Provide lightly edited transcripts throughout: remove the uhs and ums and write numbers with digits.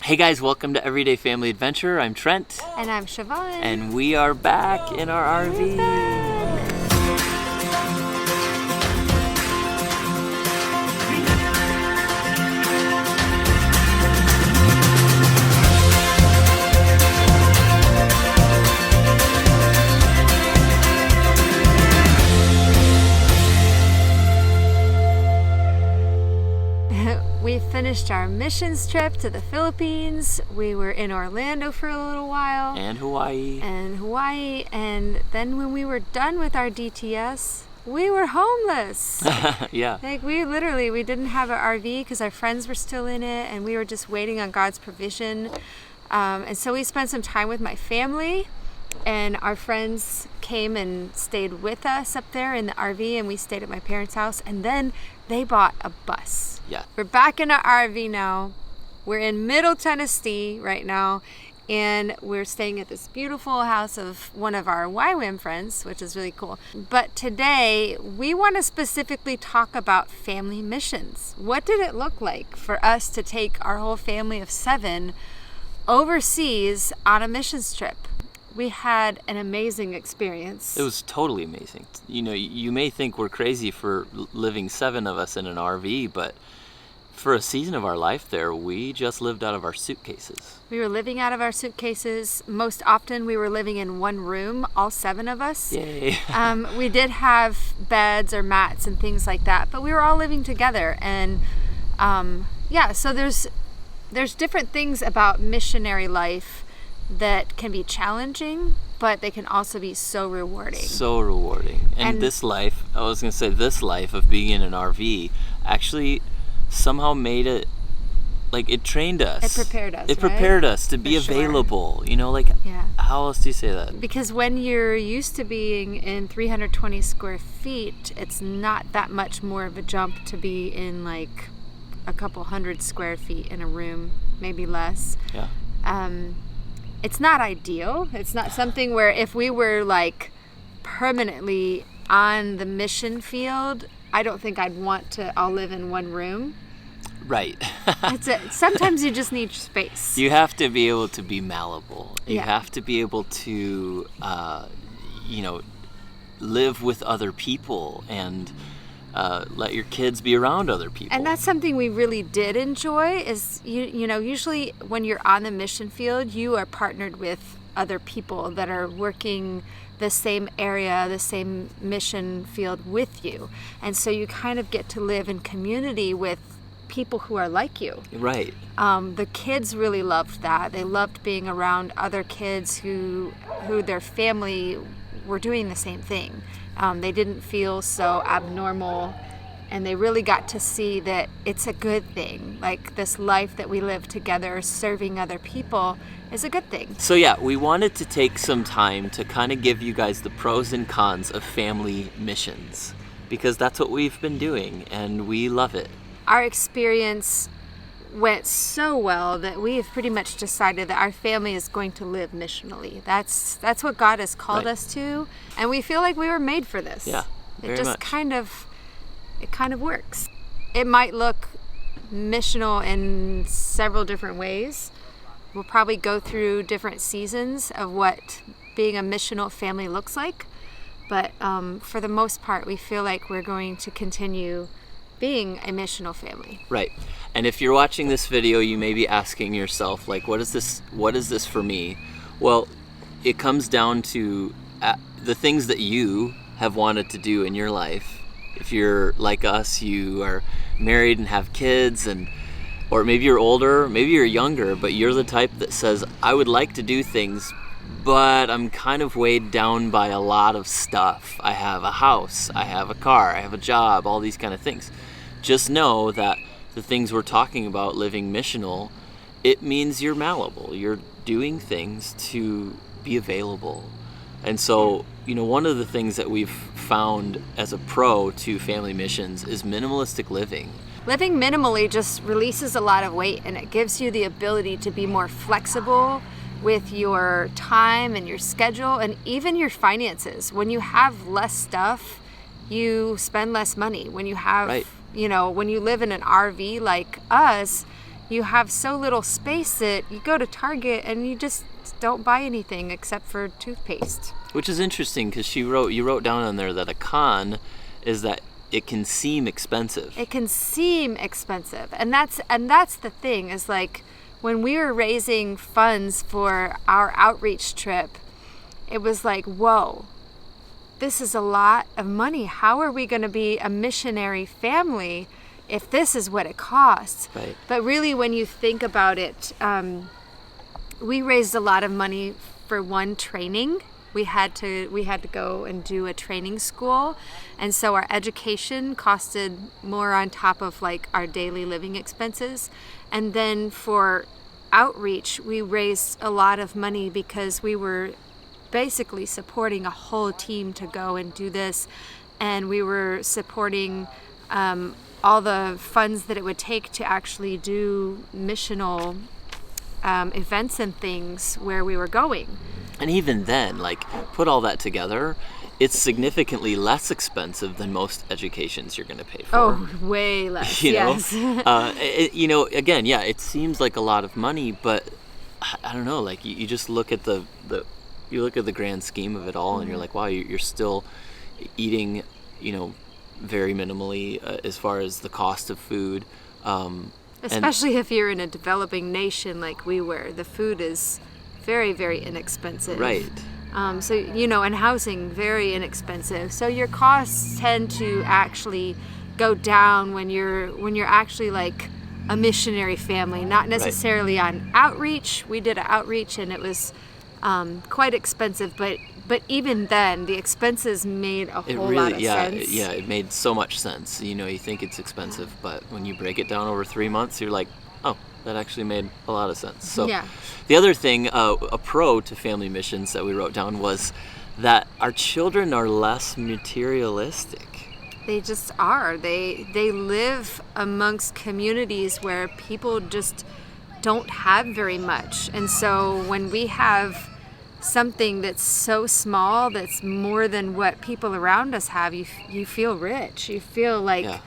Hey guys, welcome to Everyday Family Adventure. I'm Trent. And I'm Siobhán. And we are back in our RV. We finished our missions trip to the Philippines. We were in Orlando for a little while. And Hawaii. And then when we were done with our DTS, we were homeless. Yeah. Like we didn't have an RV because our friends were still in it and we were just waiting on God's provision. And so we spent some time with my family, and our friends came and stayed with us up there in the RV, and we stayed at my parents' house, and then they bought a bus. Yeah. We're back in our RV now. We're in Middle Tennessee right now, and we're staying at this beautiful house of one of our YWAM friends, which is really cool. But today, we want to specifically talk about family missions. What did it look like for us to take our whole family of 7 overseas on a missions trip? We had an amazing experience. It was totally amazing. You know, you may think we're crazy for living 7 of us in an RV, but for a season of our life there, we just lived out of our suitcases. We were living out of our suitcases. Most often we were living in one room, all 7 of us. Yay. We did have beds or mats and things like that, but we were all living together. And so there's different things about missionary life that can be challenging, but they can also be so rewarding. So rewarding. And this life of being in an RV actually somehow made it, like, it trained us. It prepared us. It prepared us to be available. You know, like, how else do you say that? Because when you're used to being in 320 square feet, it's not that much more of a jump to be in like a couple hundred square feet in a room, maybe less. Yeah. It's not ideal. It's not something where if we were like permanently on the mission field, I don't think I'd want to all live in one room. Right. Sometimes you just need space. You have to be able to be malleable. You have to be able to, live with other people and let your kids be around other people. And that's something we really did enjoy is, usually when you're on the mission field, you are partnered with other people that are working the same area, the same mission field with you. And so you kind of get to live in community with people who are like you. Right. The kids really loved that. They loved being around other kids who their family were doing the same thing. They didn't feel so abnormal, and they really got to see that it's a good thing. Like, this life that we live together serving other people is a good thing. So we wanted to take some time to kind of give you guys the pros and cons of family missions, because that's what we've been doing and we love it. Our experience went so well that we have pretty much decided that our family is going to live missionally. That's what God has called us to, and we feel like we were made for this. Yeah, very much. kind of works. It might look missional in several different ways. We'll probably go through different seasons of what being a missional family looks like, but for the most part, we feel like we're going to continue being a missional family. Right. And if you're watching this video, you may be asking yourself, like, what is this for me? Well, it comes down to the things that you have wanted to do in your life. If you're like us, you are married and have kids, or maybe you're older, maybe you're younger, but you're the type that says, I would like to do things, but I'm kind of weighed down by a lot of stuff. I have a house, I have a car, I have a job, all these kind of things. Just know that the things we're talking about, living missional, it means you're malleable. You're doing things to be available. And so, one of the things that we've found as a pro to family missions is minimalistic living. Living minimally just releases a lot of weight, and it gives you the ability to be more flexible with your time and your schedule and even your finances. When you have less stuff, you spend less money. When you have, when you live in an RV like us, you have so little space that you go to Target and you just don't buy anything except for toothpaste. Which is interesting because you wrote down on there that a con is that it can seem expensive. It can seem expensive. And that's the thing, is like when we were raising funds for our outreach trip, it was like, whoa, this is a lot of money. How are we going to be a missionary family if this is what it costs? Right. But really, when you think about it, we raised a lot of money for one training. We had to go and do a training school, and so our education costed more on top of like our daily living expenses. And then for outreach, we raised a lot of money because we were basically supporting a whole team to go and do this, and we were supporting all the funds that it would take to actually do missional events and things where we were going. And even then, like, put all that together, it's significantly less expensive than most educations you're going to pay for. Oh, way less. Yes. Again, yeah, it seems like a lot of money, but I don't know. Like, you just look at the grand scheme of it all, and you're like, wow, you're still eating, very minimally as far as the cost of food. Especially if you're in a developing nation like we were, the food is very, very inexpensive. Right. And housing, very inexpensive. So your costs tend to actually go down when you're actually like a missionary family, not necessarily on outreach. We did an outreach and it was quite expensive, but even then, the expenses made a whole lot of sense. Yeah, it made so much sense. You think it's expensive, but when you break it down over 3 months, you're like, oh, that actually made a lot of sense. So the other thing, a pro to family missions that we wrote down was that our children are less materialistic. They just are. They live amongst communities where people just don't have very much. And so when we have something that's so small, that's more than what people around us have, you feel rich. You feel like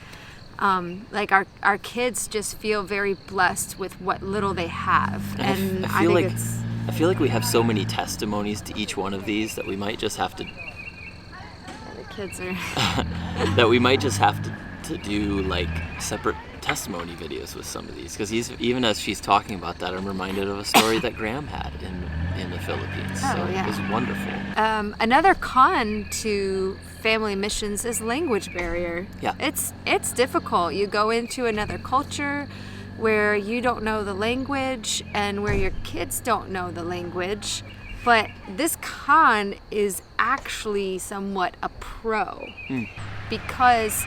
our kids just feel very blessed with what little they have. And I feel like we have so many testimonies to each one of these that we might just have to that we might just have to do like separate testimony videos with some of these, because even as she's talking about that, I'm reminded of a story that Graham had in the Philippines. It was wonderful. Another con to family missions is language barrier. Yeah. It's difficult. You go into another culture where you don't know the language and where your kids don't know the language. But this con is actually somewhat a pro because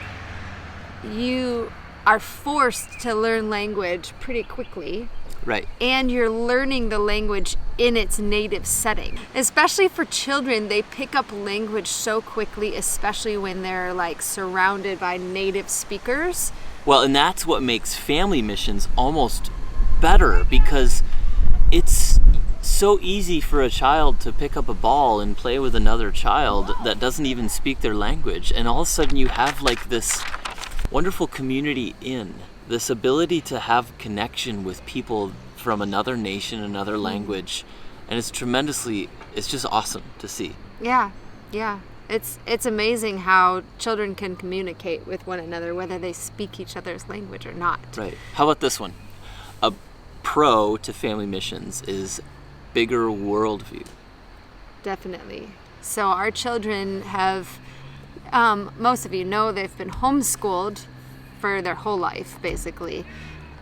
you are forced to learn language pretty quickly. Right. And you're learning the language in its native setting. Especially for children, they pick up language so quickly, especially when they're like surrounded by native speakers. Well, and that's what makes family missions almost better, because it's so easy for a child to pick up a ball and play with another child that doesn't even speak their language, and all of a sudden you have like this wonderful community this ability to have connection with people from another nation, another language, and it's just awesome to see. Yeah. It's amazing how children can communicate with one another, whether they speak each other's language or not. Right. How about this one? A pro to family missions is bigger worldview. Definitely. So our children have, most of you know, they've been homeschooled for their whole life, basically.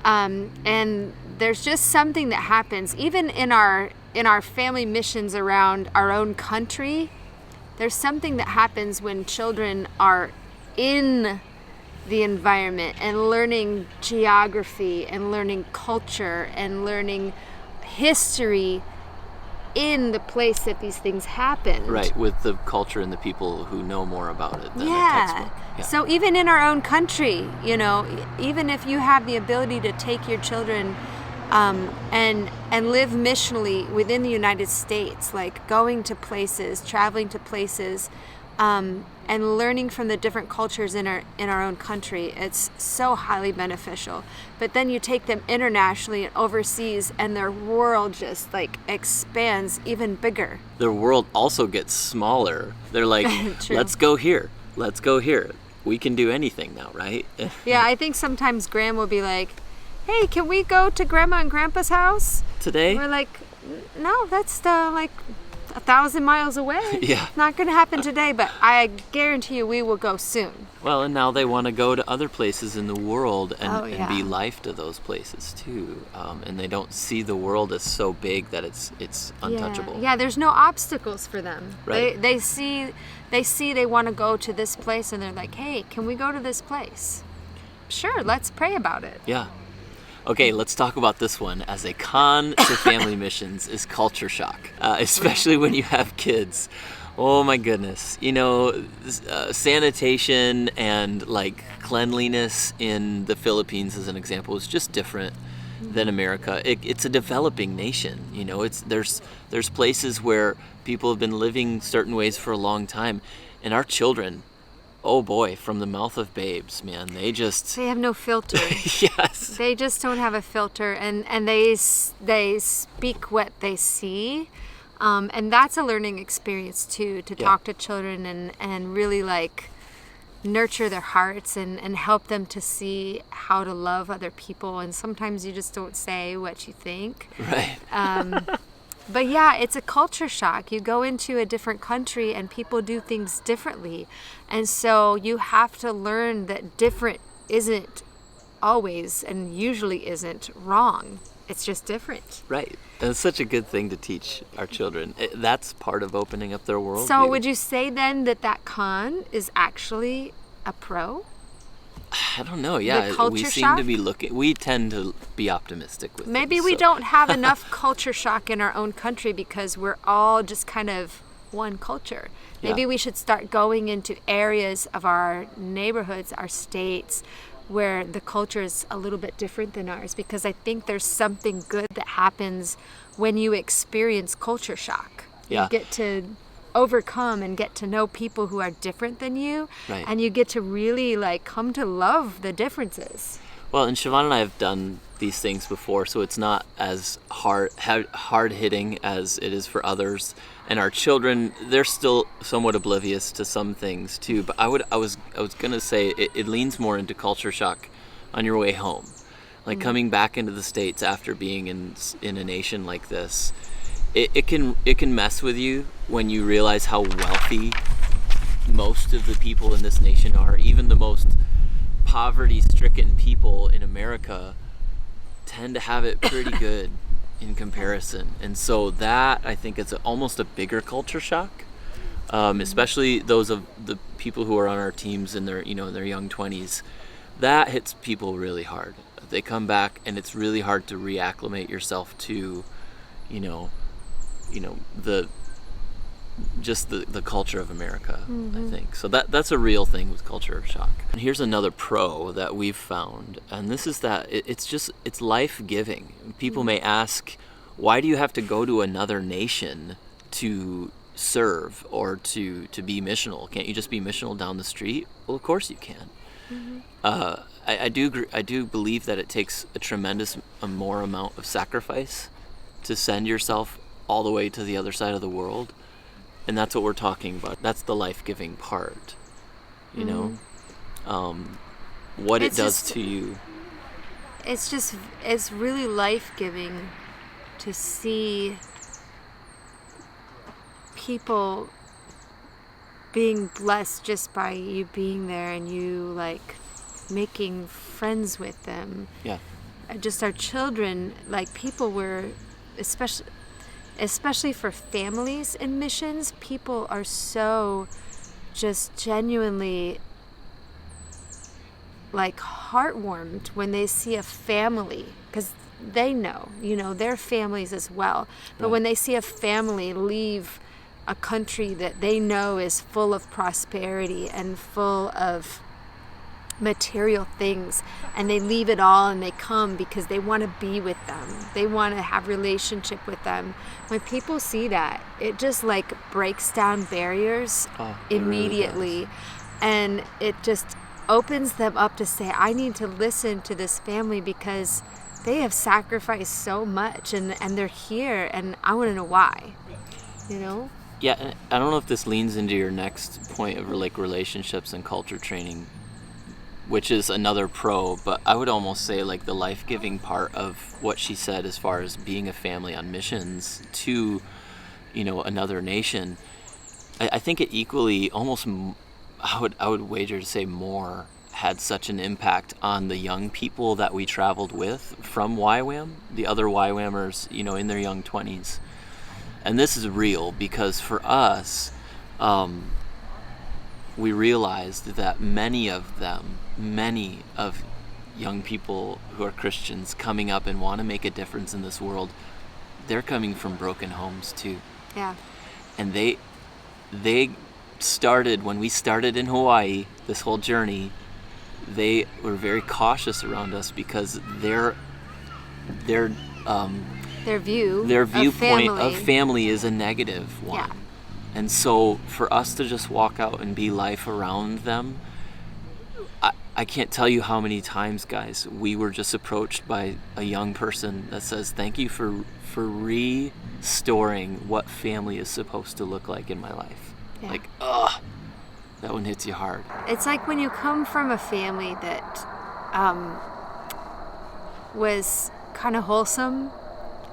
And there's just something that happens, even in our family missions around our own country. There's something that happens when children are in the environment and learning geography and learning culture and learning history in the place that these things happen. Right, with the culture and the people who know more about it than the textbook. Yeah. So even in our own country, even if you have the ability to take your children and live missionally within the United States, like going to places, traveling to places, and learning from the different cultures in our own country. It's so highly beneficial. But then you take them internationally and overseas, and their world just like expands even bigger. Their world also gets smaller. They're like, let's go here. Let's go here. We can do anything now, right? Yeah, I think sometimes Graham will be like, hey, can we go to Grandma and Grandpa's house today? We're like, no, that's like 1,000 miles away. Yeah. It's not going to happen today, but I guarantee you we will go soon. Well, and now they want to go to other places in the world and be life to those places too. And they don't see the world as so big that it's untouchable. Yeah, there's no obstacles for them. Right. They see they want to go to this place, and they're like, hey, can we go to this place? Sure, let's pray about it. Yeah. Okay, let's talk about this one. As a con to family missions is culture shock, especially when you have kids. Oh my goodness. You know, sanitation and like cleanliness in the Philippines, as an example, is just different than America. It's a developing nation. You know, there's places where people have been living certain ways for a long time, and our children, oh boy, from the mouth of babes, man, they have no filter. Yes. They just don't have a filter, and they speak what they see. And that's a learning experience too, to talk to children and really like nurture their hearts and help them to see how to love other people. And sometimes you just don't say what you think. Right. But yeah, it's a culture shock. You go into a different country and people do things differently. And so you have to learn that different isn't always and usually isn't wrong. It's just different. Right. And it's such a good thing to teach our children. That's part of opening up their world. So would you say then that con is actually a pro? I don't know. Yeah, we seem to be we tend to be optimistic with Maybe we don't have enough culture shock in our own country because we're all just kind of one culture. Maybe we should start going into areas of our neighborhoods, our states, where the culture is a little bit different than ours, because I think there's something good that happens when you experience culture shock. Yeah. You get to overcome and get to know people who are different than you, right. And you get to really like come to love the differences. Well, and Siobhán and I have done these things before, so it's not as hard hitting as it is for others. And our children, they're still somewhat oblivious to some things too. But I was gonna say it leans more into culture shock on your way home, like coming back into the States after being in a nation like this. It can mess with you when you realize how wealthy most of the people in this nation are. Even the most poverty-stricken people in America tend to have it pretty good in comparison. And so that, I think, is almost a bigger culture shock, especially those of the people who are on our teams in their young 20s. That hits people really hard. They come back and it's really hard to reacclimate yourself to, the culture of America, I think. So that's a real thing with culture shock. And here's another pro that we've found, and this is that it's life-giving. People may ask, why do you have to go to another nation to serve or to be missional? Can't you just be missional down the street? Well, of course you can. I do believe that it takes a tremendous more amount of sacrifice to send yourself all the way to the other side of the world. And that's what we're talking about. That's the life-giving part, what it does to you. It's really life-giving to see people being blessed just by you being there and you like making friends with them. Yeah. Just our children, like people were, especially for families in missions, people are so just genuinely like heartwarmed when they see a family, because they know, their families as well. But right. When they see a family leave a country that they know is full of prosperity and full of material things, and they leave it all and they come because they want to be with them. They want to have relationship with them. When people see that, it just like breaks down barriers immediately. Really, and it just opens them up to say, I need to listen to this family because they have sacrificed so much, and they're here, and I want to know why, you know? Yeah, and I don't know if this leans into your next point of like relationships and culture training, which is another pro, but I would almost say like the life-giving part of what she said as far as being a family on missions to, you know, another nation. I think it equally, almost, I would wager to say more, had such an impact on the young people that we traveled with from YWAM, the other YWAMers, you know, in their young 20s. And this is real because for us, we realized that many of young people who are Christians coming up and want to make a difference in this world, they're coming from broken homes too. Yeah. And they started, when we started in Hawaii, this whole journey, they were very cautious around us because their viewpoint of family is a negative one. Yeah. And so for us to just walk out and be life around them, I can't tell you how many times, guys, we were just approached by a young person that says, thank you for restoring what family is supposed to look like in my life. Yeah. Like, that one hits you hard. It's like when you come from a family that was kind of wholesome,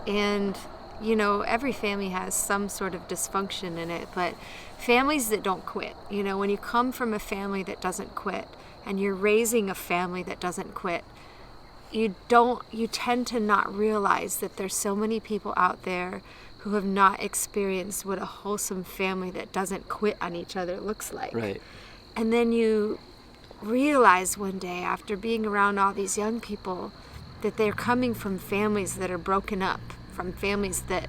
and you know, every family has some sort of dysfunction in it, but families that don't quit, you know, when you come from a family that doesn't quit and you're raising a family that doesn't quit, you tend to not realize that there's so many people out there who have not experienced what a wholesome family that doesn't quit on each other looks like. Right. And then you realize one day, after being around all these young people, that they're coming from families that are broken up, from families that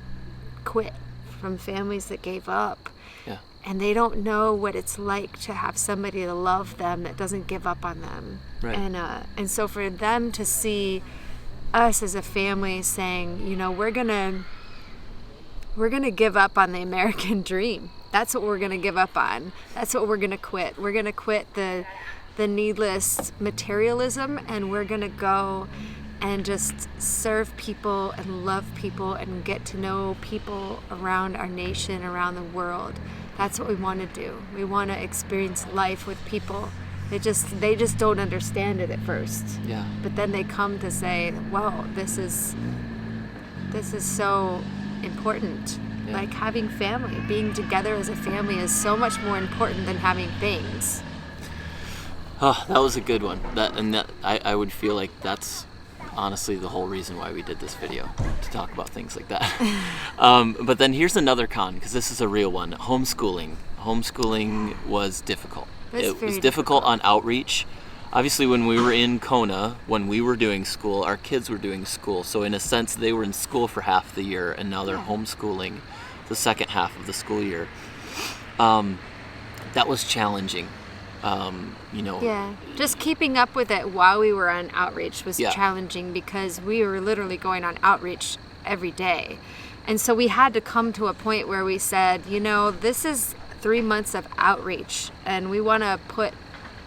quit, from families that gave up. Yeah. And they don't know what it's like to have somebody to love them that doesn't give up on them. Right. And so for them to see us as a family saying, you know, we're gonna give up on the American dream. That's what we're gonna give up on. That's what we're gonna quit. We're gonna quit the needless materialism, and we're gonna go and just serve people and love people and get to know people around our nation, around the world. That's what we want to do. We want to experience life with people. They just don't understand it at first. Yeah. But then they come to say, "Wow, this is so important." Yeah. Like having family, being together as a family is so much more important than having things. Oh, that was a good one. I would feel like that's honestly the whole reason why we did this video, to talk about things like that. But then here's another con, because this is a real one. Homeschooling was difficult. It was difficult on outreach. Obviously, when we were in Kona, when we were doing school, our kids were doing school. So in a sense, they were in school for half the year, and now they're homeschooling the second half of the school year. That was challenging. You know. Yeah, just keeping up with it while we were on outreach was challenging, because we were literally going on outreach every day. And so we had to come to a point where we said, you know, this is 3 months of outreach, and we want to put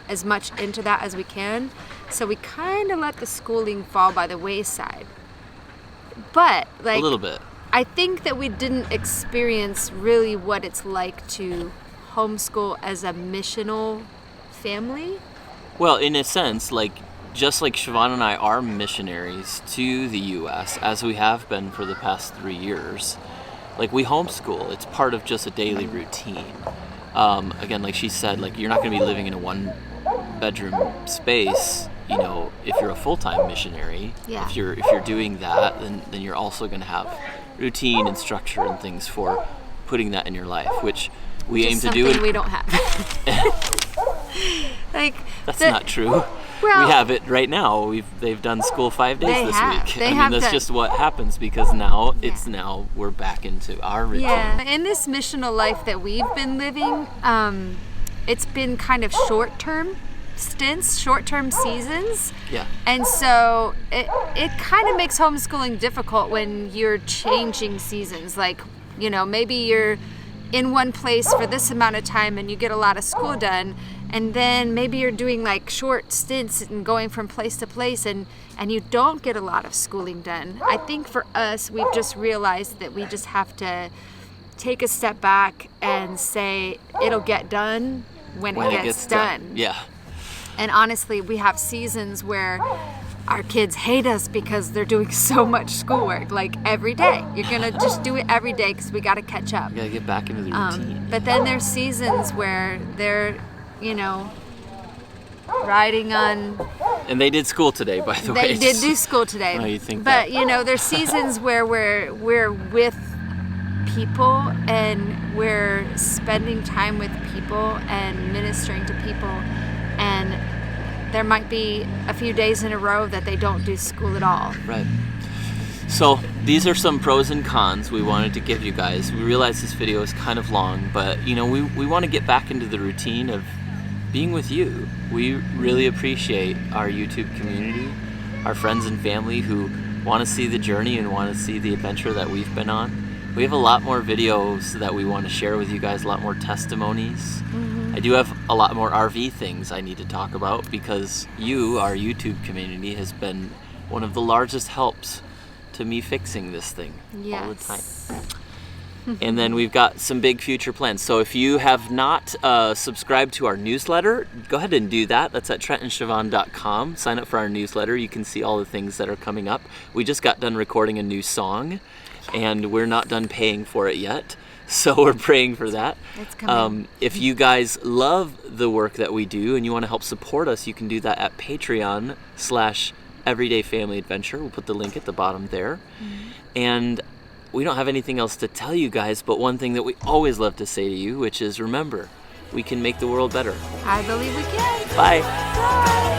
as much into that as we can. So we kind of let the schooling fall by the wayside. But like a little bit. I think that we didn't experience really what it's like to homeschool as a missional family. Well, in a sense, like just like Siobhán and I are missionaries to the U.S., as we have been for the past 3 years, like we homeschool. It's part of just a daily routine. Again, like she said, like you're not going to be living in a one-bedroom space, you know, if you're a full-time missionary. Yeah. If you're doing that, then you're also going to have routine and structure and things for putting that in your life, which we aim to do. Something we don't have. Like that's not true. Well, we have it right now. They've done school 5 days this week. I mean, that's just what happens, because now we're back into our routine. Yeah, in this missional life that we've been living, it's been kind of short term. stints, short-term seasons. Yeah. And so it kind of makes homeschooling difficult when you're changing seasons. Like, you know, maybe you're in one place for this amount of time and you get a lot of school done, and then maybe you're doing like short stints and going from place to place, and you don't get a lot of schooling done. I think for us, we've just realized that we just have to take a step back and say it'll get done when it gets done. Yeah. And honestly, we have seasons where our kids hate us because they're doing so much schoolwork, like every day. You're gonna just do it every day because we gotta catch up. You gotta get back into the routine. But then there's seasons where they're, you know, riding on. And they did school today, by the way. They did do school today. Oh, you think but that. You know, there's seasons where we're with people and we're spending time with people and ministering to people, and there might be a few days in a row that they don't do school at all. Right. So these are some pros and cons we wanted to give you guys. We realize this video is kind of long, but you know, we want to get back into the routine of being with you. We really appreciate our YouTube community, our friends and family who want to see the journey and want to see the adventure that we've been on. We have a lot more videos that we want to share with you guys, a lot more testimonies. I do have a lot more RV things I need to talk about because you, our YouTube community, has been one of the largest helps to me fixing this thing all the time. And then we've got some big future plans. So if you have not subscribed to our newsletter, go ahead and do that. That's at trentandsiobhan.com. Sign up for our newsletter. You can see all the things that are coming up. We just got done recording a new song, and we're not done paying for it yet. So we're praying for that. It's coming. If you guys love the work that we do and you want to help support us, you can do that at Patreon/Everyday Family Adventure. We'll put the link at the bottom there. And we don't have anything else to tell you guys, but one thing that we always love to say to you, which is remember, we can make the world better. I believe we can. Bye. Bye.